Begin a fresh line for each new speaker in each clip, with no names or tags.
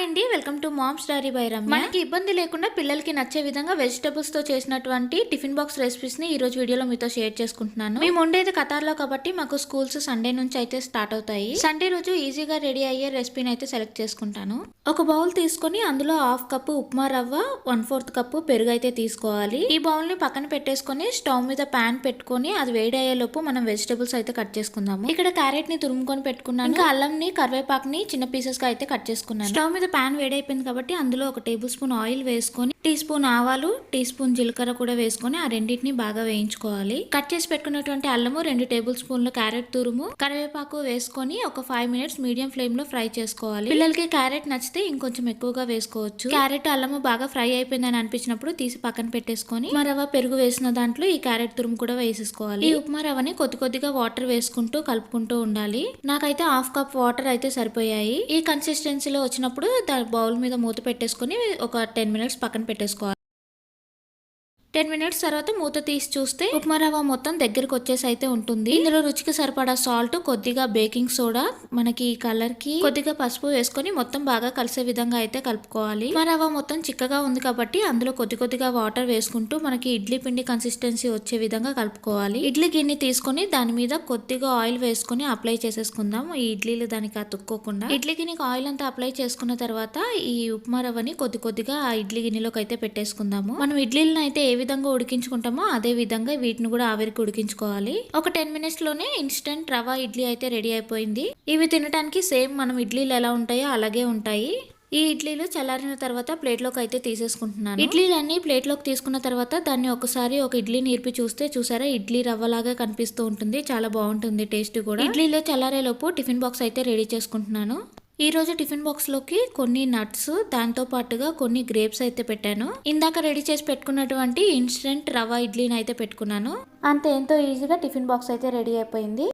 అండి, welcome to Momsdiarybyramya. మనకి ఇబ్బంది లేకుండా పిల్లలకి నచ్చే విధంగా వెజిటబుల్స్ తో చేసినటువంటి టిఫిన్ బాక్స్ రెసిపీస్ ని ఈ రోజు వీడియోలో మీతో షేర్ చేసుకుంటున్నాను. మేము ఉండేది ఖతార్లో కాబట్టి మాకు స్కూల్స్ సండే నుంచి అయితే స్టార్ట్ అవుతాయి. సండే రోజు ఈజీగా రెడీ అయ్యే రెసిపీని అయితే సెలెక్ట్ చేసుకుంటాను. ఒక బౌల్ తీసుకొని అందులో హాఫ్ కప్పు ఉప్మా రవ్వ, 1/4 కప్పు పెరుగు అయితే తీసుకోవాలి. ఈ బౌల్ ని పక్కన పెట్టేసుకొని స్టవ్ మీద పాన్ పెట్టుకొని అది వేడి అయ్యేలోపు మనం వెజిటబుల్స్ అయితే కట్ చేసుకుందాము. ఇక్కడ క్యారెట్ ని తురుముకొని పెట్టుకున్నాను. ఇంకా అల్లం ని కరివేపాకుని చిన్న పీసెస్ గా అయితే కట్ చేసుకున్నాను. స్టవ్ మీద పాన్ వేడైపోయింది కాబట్టి అందులో 1 టేబుల్ స్పూన్ ఆయిల్ వేసుకొని, టీ స్పూన్ ఆవాలు, టీ స్పూన్ జీలకర్ర కూడా వేసుకొని ఆ రెండింటిని బాగా వేయించుకోవాలి. కట్ చేసి పెట్టుకున్నటువంటి అల్లము, 2 టేబుల్ స్పూన్ల క్యారెట్ తురుము, కరివేపాకు వేసుకొని ఒక 5 మినిట్స్ మీడియం ఫ్లేమ్ లో ఫ్రై చేసుకోవాలి. పిల్లలకి క్యారెట్ నచ్చితే ఇంకొంచెం ఎక్కువగా వేసుకోవచ్చు. క్యారెట్ అల్లము బాగా ఫ్రై అయిపోయిందని అనిపించినప్పుడు తీసి పక్కన పెట్టేసుకొని ఉప్మా రవ్వ పెరుగు వేసిన దాంట్లో ఈ క్యారెట్ తురుము కూడా వేసేసుకోవాలి. ఈ ఉప్మా రవ్వని కొద్దిగా వాటర్ వేసుకుంటూ కలుపుకుంటూ ఉండాలి. నాకైతే హాఫ్ కప్ వాటర్ అయితే సరిపోయాయి. ఈ కన్సిస్టెన్సీలో వచ్చినప్పుడు బౌల్ మీద మూత పెట్టేసుకొని ఒక 10 మినిట్స్ పక్కన పెట్టేసుకోవాలి. 10 మినిట్స్ తర్వాత మూత తీసి చూస్తే ఉప్మా రవ్వ మొత్తం దగ్గరకు వచ్చేసి అయితే ఉంటుంది. ఇందులో రుచికి సరిపడా సాల్ట్, కొద్దిగా బేకింగ్ సోడా, మనకి కలర్ కి కొద్దిగా పసుపు వేసుకొని మొత్తం బాగా కలిసే విధంగా అయితే కలుపుకోవాలి. ఉప్మా రవ్వ మొత్తం చిక్కగా ఉంది కాబట్టి అందులో కొద్దిగా వాటర్ వేసుకుంటూ మనకి ఇడ్లీ పిండి కన్సిస్టెన్సీ వచ్చే విధంగా కలుపుకోవాలి. ఇడ్లీ గిన్నె తీసుకొని దాని మీద కొద్దిగా ఆయిల్ వేసుకొని అప్లై చేసేసుకుందాం. ఈ ఇడ్లీలు దానికి అతుక్కోకుండా ఇడ్లీ గిన్నెకి ఆయిల్ అంతా అప్లై చేసుకున్న తర్వాత ఈ ఉప్మా రవ్వని కొద్దిగా ఆ ఇడ్లీ గిన్నెలోకి అయితే పెట్టేసుకుందాము. మనం ఇడ్లీలను అయితే విధంగా ఉడికించుకుంటామో అదే విధంగా వీటిని కూడా ఆవిరికి ఉడికించుకోవాలి. ఒక 10 మినిట్స్ లోనే ఇన్స్టెంట్ రవ్వ ఇడ్లీ అయితే రెడీ అయిపోయింది. ఇవి తినడానికి సేమ్ మనం ఇడ్లీలు ఎలా ఉంటాయో అలాగే ఉంటాయి. ఈ ఇడ్లీలు చల్లారిన తర్వాత ప్లేట్లోకి అయితే తీసేసుకుంటున్నాను. ఇడ్లీలన్నీ ప్లేట్లోకి తీసుకున్న తర్వాత దాన్ని ఒకసారి ఒక ఇడ్లీ నీర్పి చూసారా, ఇడ్లీ రవ్వలాగా కనిపిస్తూ ఉంటుంది. చాలా బాగుంటుంది టేస్ట్ కూడా. ఇడ్లీలో చల్లారేలోపు టిఫిన్ బాక్స్ అయితే రెడీ చేసుకుంటున్నాను. ఈ రోజు టిఫిన్ బాక్స్ లోకి కొన్ని నట్స్, దాంతో పాటుగా కొన్ని గ్రేప్స్ అయితే పెట్టాను. ఇందాక రెడీ చేసి పెట్టుకున్నటువంటి ఇన్స్టెంట్ రవ్వ ఇడ్లీని అయితే పెట్టుకున్నాను. అంతే, ఎంతో ఈజీగా టిఫిన్ బాక్స్ అయితే రెడీ అయిపోయింది.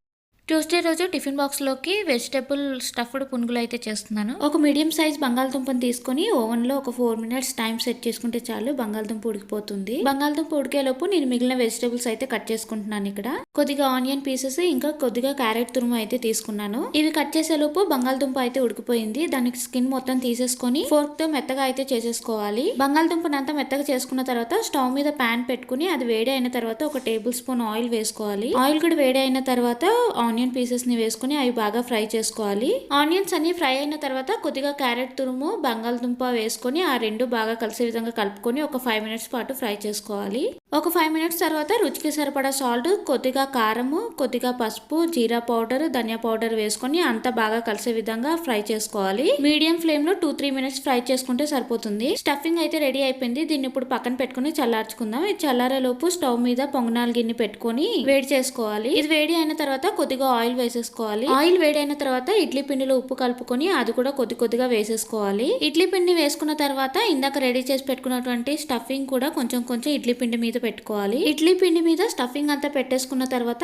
ట్యూస్డే రోజు టిఫిన్ బాక్స్ లోకి వెజిటబుల్ స్టఫ్డ్ పునుగులు అయితే చేస్తున్నాను. ఒక మీడియం సైజ్ బంగాళదుంపని తీసుకుని ఓవెన్ లో ఒక 4 మినిట్స్ టైం సెట్ చేసుకుంటే చాలు, బంగాళదుంప ఉడికిపోతుంది. బంగాళదుంప ఉడికేలోపు నేను మిగిలిన వెజిటబుల్స్ అయితే కట్ చేసుకుంటున్నాను. ఇక్కడ కొద్దిగా ఆనియన్ పీసెస్, ఇంకా కొద్దిగా క్యారెట్ తురుము అయితే తీసుకున్నాను. ఇవి కట్ చేసేలోపు బంగాళదుంప అయితే ఉడికిపోయింది. దానికి స్కిన్ మొత్తం తీసేసుకొని ఫోర్క్ తో మెత్తగా అయితే చేసేసుకోవాలి. బంగాళదుంపనంతా మెత్తగా చేసుకున్న తర్వాత స్టవ్ మీద పాన్ పెట్టుకుని అది వేడి అయిన తర్వాత ఒక టేబుల్ స్పూన్ ఆయిల్ వేసుకోవాలి. ఆయిల్ కూడా వేడి అయిన తర్వాత ఆనియన్ పీసెస్ ని వేసుకుని అవి బాగా ఫ్రై చేసుకోవాలి. ఆనియన్స్ అన్ని ఫ్రై అయిన తర్వాత కొద్దిగా క్యారెట్ తురుము, బంగాళదుంప వేసుకొని ఆ రెండు బాగా కలిసే విధంగా కలుపుకొని ఒక 5 మినిట్స్ పాటు ఫ్రై చేసుకోవాలి. ఒక 5 మినిట్స్ తర్వాత రుచికి సరిపడా సాల్ట్, కొద్దిగా కారము, కొద్దిగా పసుపు, జీరా పౌడర్, ధనియా పౌడర్ వేసుకొని అంతా బాగా కలిసే విధంగా ఫ్రై చేసుకోవాలి. మీడియం ఫ్లేమ్ లో 2-3 మినిట్స్ ఫ్రై చేసుకుంటే సరిపోతుంది. స్టఫింగ్ అయితే రెడీ అయిపోయింది. దీన్ని ఇప్పుడు పక్కన పెట్టుకుని చల్లార్చుకుందాం. ఇది చల్లారే లోపు స్టవ్ మీద పొంగనాలు గిన్నె పెట్టుకుని వేడి చేసుకోవాలి. ఇది వేడి అయిన తర్వాత కొద్దిగా ఆయిల్ వేసేసుకోవాలి. ఆయిల్ వేడైన తర్వాత ఇడ్లీ పిండిలో ఉప్పు కలుపుకొని అది కూడా కొద్దిగా వేసేసుకోవాలి. ఇడ్లీ పిండి వేసుకున్న తర్వాత ఇందాక రెడీ చేసి పెట్టుకున్నటువంటి స్టఫింగ్ కూడా కొంచెం ఇడ్లీ పిండి మీద పెట్టుకోవాలి. ఇడ్లీ పిండి మీద స్టఫింగ్ అంతా పెట్టేసుకున్న తర్వాత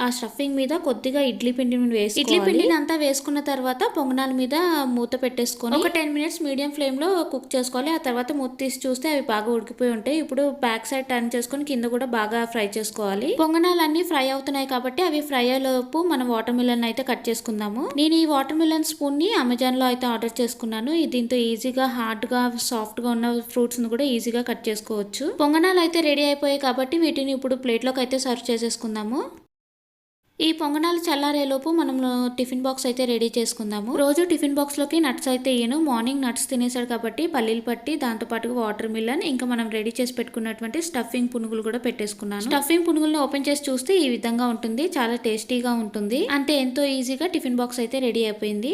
ఆ స్టఫింగ్ మీద కొద్దిగా ఇడ్లీ పిండిని వేసి ఇడ్లీ పిండిని అంతా వేసుకున్న తర్వాత పొంగనాల మీద మూత పెట్టేసుకొని ఒక 10 మినిట్స్ మీడియం ఫ్లేమ్ లో కుక్ చేసుకోవాలి. ఆ తర్వాత మూత తీసి చూస్తే అవి బాగా ఉడికిపోయి ఉంటాయి. ఇప్పుడు బ్యాక్ సైడ్ టర్న్ చేసుకుని కింద కూడా బాగా ఫ్రై చేసుకోవాలి. పొంగనాలు అన్ని ఫ్రై అవుతున్నాయి కాబట్టి అవి ఫ్రై అయ్యేలోపు మనం వాటర్ మిలన్ అయితే కట్ చేసుకుందాము. నేను ఈ వాటర్ మిలన్ స్పూన్ ని అమెజాన్ లో అయితే ఆర్డర్ చేసుకున్నాను. దీంతో ఈజీగా హార్డ్ గా, సాఫ్ట్ గా ఉన్న ఫ్రూట్స్ ను కూడా ఈజీగా కట్ చేసుకోవచ్చు. పొంగనాలు అయితే రెడీ అయిపోయాయి కాబట్టి వీటిని ఇప్పుడు ప్లేట్ లోకి అయితే సర్వ్ చేసేసుకుందాము. ఈ పొంగనాలు చల్లారేలోపు మనం టిఫిన్ బాక్స్ అయితే రెడీ చేసుకుందాము. రోజు టిఫిన్ బాక్స్ లోకి నట్స్ అయితే ఇయ్యను. మార్నింగ్ నట్స్ తినేసాడు కాబట్టి పల్లీలు పట్టి, దాంతో పాటుగా వాటర్ మిలన్, ఇంకా మనం రెడీ చేసి పెట్టుకున్నటువంటి స్టఫింగ్ పునుగులు కూడా పెట్టేసుకున్నాను. స్టఫింగ్ పునుగులను ఓపెన్ చేసి చూస్తే ఈ విధంగా ఉంటుంది. చాలా టేస్టీగా ఉంటుంది. అంటే ఎంతో ఈజీగా టిఫిన్ బాక్స్ అయితే రెడీ అయిపోయింది.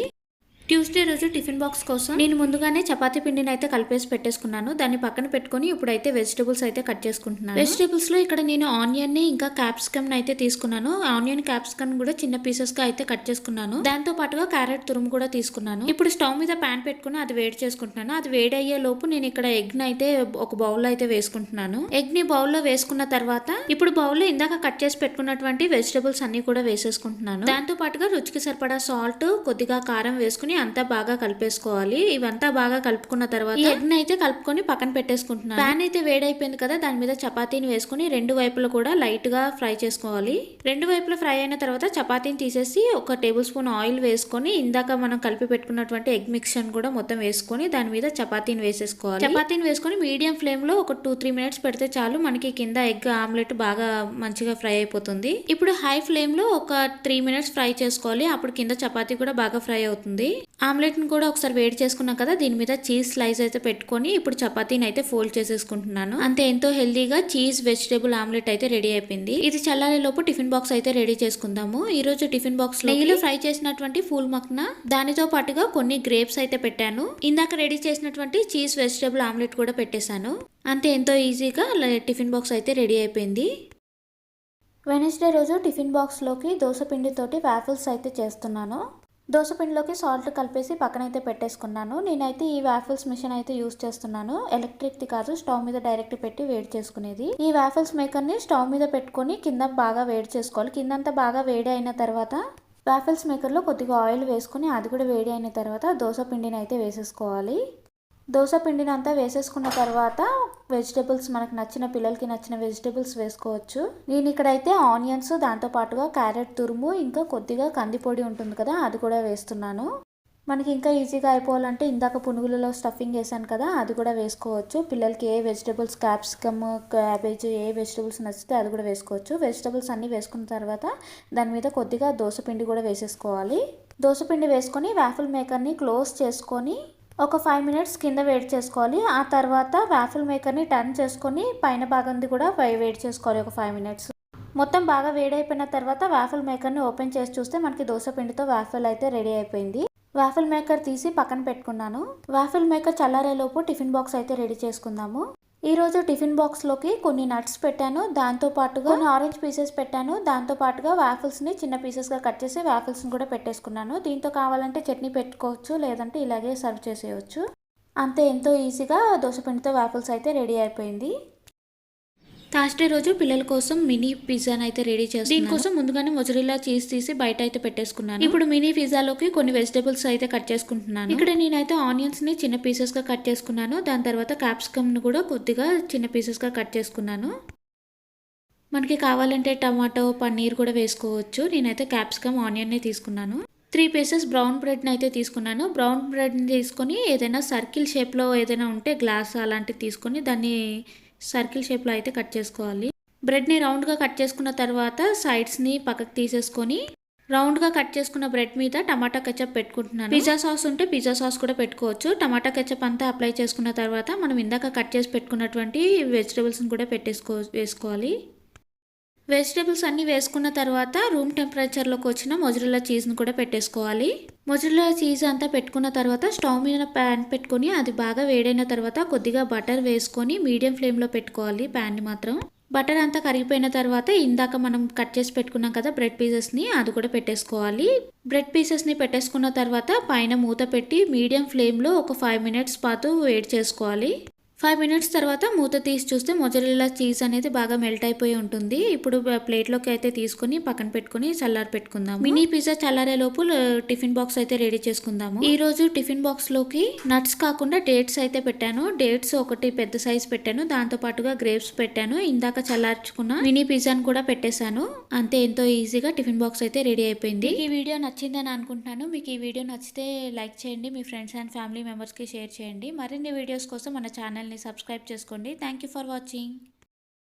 ట్యూస్డే రోజు టిఫిన్ బాక్స్ కోసం నేను ముందుగానే చపాతీ పిండిని అయితే కలిపేసి పెట్టేసుకున్నాను. దాన్ని పక్కన పెట్టుకుని ఇప్పుడైతే వెజిటబుల్స్ అయితే కట్ చేసుకుంటున్నాను. వెజిటబుల్స్ లో ఇక్కడ నేను ఆనియన్ ని ఇంకా క్యాప్సికమ్ అయితే తీసుకున్నాను. ఆనియన్, క్యాప్సికమ్ కూడా చిన్న పీసెస్ గా అయితే కట్ చేసుకున్నాను. దాంతో పాటుగా క్యారెట్ తురుము కూడా తీసుకున్నాను. ఇప్పుడు స్టవ్ మీద పాన్ పెట్టుకుని అది వేడి చేసుకుంటున్నాను. అది వేడి అయ్యే లోపు నేను ఇక్కడ ఎగ్ ని అయితే ఒక బౌల్ అయితే వేసుకుంటున్నాను. ఎగ్ ని బౌల్ లో వేసుకున్న తర్వాత ఇప్పుడు బౌల్ లో ఇందాక కట్ చేసి పెట్టుకున్నటువంటి వెజిటబుల్స్ అన్ని కూడా వేసేసుకుంటున్నాను. దాంతో పాటుగా రుచికి సరిపడా సాల్ట్, కొద్దిగా కారం వేసుకుని అంతా బాగా కలిపేసుకోవాలి. ఇవంతా బాగా కలుపుకున్న తర్వాత ఈ ఎగ్ ని అయితే కలుపుకొని పక్కన పెట్టేసుకుంటున్నాను. ప్యాన్ అయితే వేడైపోయింది కదా, దాని మీద చపాతీని వేసుకొని రెండు వైపులా కూడా లైట్ గా ఫ్రై చేసుకోవాలి. రెండు వైపులా ఫ్రై అయిన తర్వాత చపాతీని తీసేసి 1 టేబుల్ స్పూన్ ఆయిల్ వేసుకొని ఇందాక మనం కలిపి పెట్టుకున్నటువంటి ఎగ్ మిక్చర్ కూడా మొత్తం వేసుకొని దాని మీద చపాతీని వేసేసుకోవాలి. చపాతీని వేసుకొని మీడియం ఫ్లేమ్ లో ఒక 2-3 మినిట్స్ పెడితే చాలు, మనకి కింద ఎగ్ ఆమ్లెట్ బాగా మంచిగా ఫ్రై అయిపోతుంది. ఇప్పుడు హై ఫ్లేమ్ లో ఒక 3 మినిట్స్ ఫ్రై చేసుకోవాలి. అప్పుడు కింద చపాతీ కూడా బాగా ఫ్రై అవుతుంది. ఆమ్లెట్ ని కూడా ఒకసారి వేడి చేసుకున్నాం కదా, దీని మీద చీజ్ స్లైస్ అయితే పెట్టుకొని ఇప్పుడు చపాతీని అయితే ఫోల్డ్ చేసేసుకుంటున్నాను. అంతే, ఎంతో హెల్దీగా చీజ్ వెజిటేబుల్ ఆమ్లెట్ అయితే రెడీ అయిపోయింది. ఇది చల్లారే లోపు టిఫిన్ బాక్స్ అయితే రెడీ చేసుకుందాము. ఈ రోజు టిఫిన్ బాక్స్ లో నెయ్యిలో ఫ్రై చేసినటువంటి ఫూల్ మక్నా, దానితో పాటుగా కొన్ని గ్రేప్స్ అయితే పెట్టాను. ఇందాక రెడీ చేసినటువంటి చీజ్ వెజిటేబుల్ ఆమ్లెట్ కూడా పెట్టేశాను. అంతే, ఎంతో ఈజీగా టిఫిన్ బాక్స్ అయితే రెడీ అయిపోయింది. వెనస్డే రోజు టిఫిన్ బాక్స్లోకి దోసపిండితోటి వాఫిల్స్ అయితే చేస్తున్నాను. దోసపిండిలోకి సాల్ట్ కలిపేసి పక్కనైతే పెట్టేసుకున్నాను. నేనైతే ఈ వాఫిల్స్ మిషన్ అయితే యూస్ చేస్తున్నాను. ఎలక్ట్రిక్ది కాదు, స్టవ్ మీద డైరెక్ట్ పెట్టి వేడి చేసుకునేది. ఈ వాఫిల్స్ మేకర్ని స్టవ్ మీద పెట్టుకొని కింద బాగా వేడి చేసుకోవాలి. కిందంతా బాగా వేడి అయిన తర్వాత వాఫిల్స్ మేకర్లో కొద్దిగా ఆయిల్ వేసుకొని అది కూడా వేడి అయిన తర్వాత దోసపిండిని అయితే వేసేసుకోవాలి. దోశ పిండిని అంతా వేసేసుకున్న తర్వాత వెజిటేబుల్స్ మనకు నచ్చిన, పిల్లలకి నచ్చిన వెజిటేబుల్స్ వేసుకోవచ్చు. నేను ఇక్కడైతే ఆనియన్స్, దాంతో పాటుగా క్యారెట్ తురుము, ఇంకా కొద్దిగా కందిపొడి ఉంటుంది కదా, అది కూడా వేస్తున్నాను. మనకి ఇంకా ఈజీగా అయిపోవాలంటే ఇందాక పునుగులలో స్టఫింగ్ వేసాను కదా, అది కూడా వేసుకోవచ్చు. పిల్లలకి ఏ వెజిటేబుల్స్, క్యాప్సికమ్, క్యాబేజ్, ఏ వెజిటేబుల్స్ నచ్చితే అది కూడా వేసుకోవచ్చు. వెజిటేబుల్స్ అన్నీ వేసుకున్న తర్వాత దాని మీద కొద్దిగా దోసపిండి కూడా వేసేసుకోవాలి. దోసపిండి వేసుకొని వాఫిల్ మేకర్ని క్లోజ్ చేసుకొని ఒక 5 మినిట్స్ కింద వేడి చేసుకోవాలి. ఆ తర్వాత వాఫిల్ మేకర్ని టర్న్ చేసుకొని పైన భాగంది కూడా వేడి చేసుకోవాలి ఒక 5 మినిట్స్. మొత్తం బాగా వేడైపోయిన తర్వాత వాఫిల్ మేకర్ని ఓపెన్ చేసి చూస్తే మనకి దోశ పిండితో వాఫిల్ అయితే రెడీ అయిపోయింది. వాఫిల్ మేకర్ తీసి పక్కన పెట్టుకున్నాను. వాఫిల్ మేకర్ చల్లారేలోపు టిఫిన్ బాక్స్ అయితే రెడీ చేసుకుందాము. ఈ రోజు టిఫిన్ బాక్స్ లోకి కొన్ని నట్స్ పెట్టాను, దాంతో పాటుగా కొన్ని ఆరెంజ్ పీసెస్ పెట్టాను, దాంతో పాటుగా వాఫిల్స్ ని చిన్న పీసెస్ గా కట్ చేసి వాఫిల్స్ ని కూడా పెట్టేసుకున్నాను. దీంతో కావాలంటే చట్నీ పెట్టుకోవచ్చు, లేదంటే ఇలాగే సర్వ్ చేసేయచ్చు. అంతే, ఎంతో ఈజీగా దోసపిండితో వాఫిల్స్ అయితే రెడీ అయిపోయింది. థర్స్డే రోజు పిల్లల కోసం మినీ పిజ్జాని అయితే రెడీ చేస్తాను. దీనికోసం ముందుగానే మొజరెల్లా చీజ్ తీసి బయట అయితే పెట్టేసుకున్నాను. ఇప్పుడు మినీ పిజ్జాలోకి కొన్ని వెజిటేబుల్స్ అయితే కట్ చేసుకుంటున్నాను. ఇక్కడ నేనైతే ఆనియన్స్ ని చిన్న పీసెస్ గా కట్ చేసుకున్నాను. దాని తర్వాత క్యాప్సికమ్ ను కూడా కొద్దిగా చిన్న పీసెస్ గా కట్ చేసుకున్నాను. మనకి కావాలంటే టమాటో, పన్నీర్ కూడా వేసుకోవచ్చు. నేనైతే క్యాప్సికమ్, ఆనియన్ ని తీసుకున్నాను. 3 పీసెస్ బ్రౌన్ బ్రెడ్ ని అయితే తీసుకున్నాను. బ్రౌన్ బ్రెడ్ ని తీసుకొని ఏదైనా సర్కిల్ షేప్ లో ఏదైనా ఉంటే గ్లాస్ అలాంటివి తీసుకొని దాన్ని సర్కిల్ షేప్లో అయితే కట్ చేసుకోవాలి. బ్రెడ్ని రౌండ్గా కట్ చేసుకున్న తర్వాత సైడ్స్ని పక్కకు తీసేసుకొని రౌండ్గా కట్ చేసుకున్న బ్రెడ్ మీద టమాటా కెచప్ పెట్టుకుంటున్నాను. పిజ్జా సాస్ ఉంటే పిజ్జా సాస్ కూడా పెట్టుకోవచ్చు. టమాటా కెచప్ అంతా అప్లై చేసుకున్న తర్వాత మనం ఇందాక కట్ చేసి పెట్టుకున్నటువంటి వెజిటేబుల్స్ని కూడా వేసుకోవాలి. వెజిటేబుల్స్ అన్నీ వేసుకున్న తర్వాత రూమ్ టెంపరేచర్లోకి వచ్చిన మొజరెల్లా చీజ్ని కూడా పెట్టేసుకోవాలి. మొజరెల్లా చీజ్ అంతా పెట్టుకున్న తర్వాత స్టవ్ మీద ప్యాన్ పెట్టుకొని అది బాగా వేడైన తర్వాత కొద్దిగా బటర్ వేసుకొని మీడియం ఫ్లేమ్లో పెట్టుకోవాలి. ప్యాన్ని మాత్రం బటర్ అంతా కరిగిపోయిన తర్వాత ఇందాక మనం కట్ చేసి పెట్టుకున్నాం కదా బ్రెడ్ పీసెస్ని, అది కూడా పెట్టేసుకోవాలి. బ్రెడ్ పీసెస్ని పెట్టేసుకున్న తర్వాత పైన మూత పెట్టి మీడియం ఫ్లేమ్లో ఒక 5 మినిట్స్ పాటు వేడి చేసుకోవాలి. 5 మినిట్స్ తర్వాత మూత తీసి చూస్తే మొజరెల్లా చీజ్ అనేది బాగా మెల్ట్ అయిపోయి ఉంటుంది. ఇప్పుడు ప్లేట్లోకి అయితే తీసుకుని పక్కన పెట్టుకుని చల్లారి పెట్టుకుందాం. మినీ పిజ్జా చల్లారే లోపు టిఫిన్ బాక్స్ అయితే రెడీ చేసుకుందాము. ఈ రోజు టిఫిన్ బాక్స్ లోకి నట్స్ కాకుండా డేట్స్ అయితే పెట్టాను. డేట్స్ ఒకటి పెద్ద సైజ్ పెట్టాను, దాంతో పాటుగా గ్రేప్స్ పెట్టాను. ఇందాక చల్లార్చుకున్న మినీ పిజ్జాను కూడా పెట్టేశాను. అంతే, ఎంతో ఈజీగా టిఫిన్ బాక్స్ అయితే రెడీ అయిపోయింది. ఈ వీడియో నచ్చిందని అనుకుంటున్నాను. మీకు ఈ వీడియో నచ్చితే లైక్ చేయండి, మీ ఫ్రెండ్స్ అండ్ ఫ్యామిలీ మెంబర్స్కి షేర్ చేయండి. మరిన్ని వీడియోస్ కోసం మన ఛానల్ సబ్స్క్రైబ్ చేసుకోండి. Thank you for watching.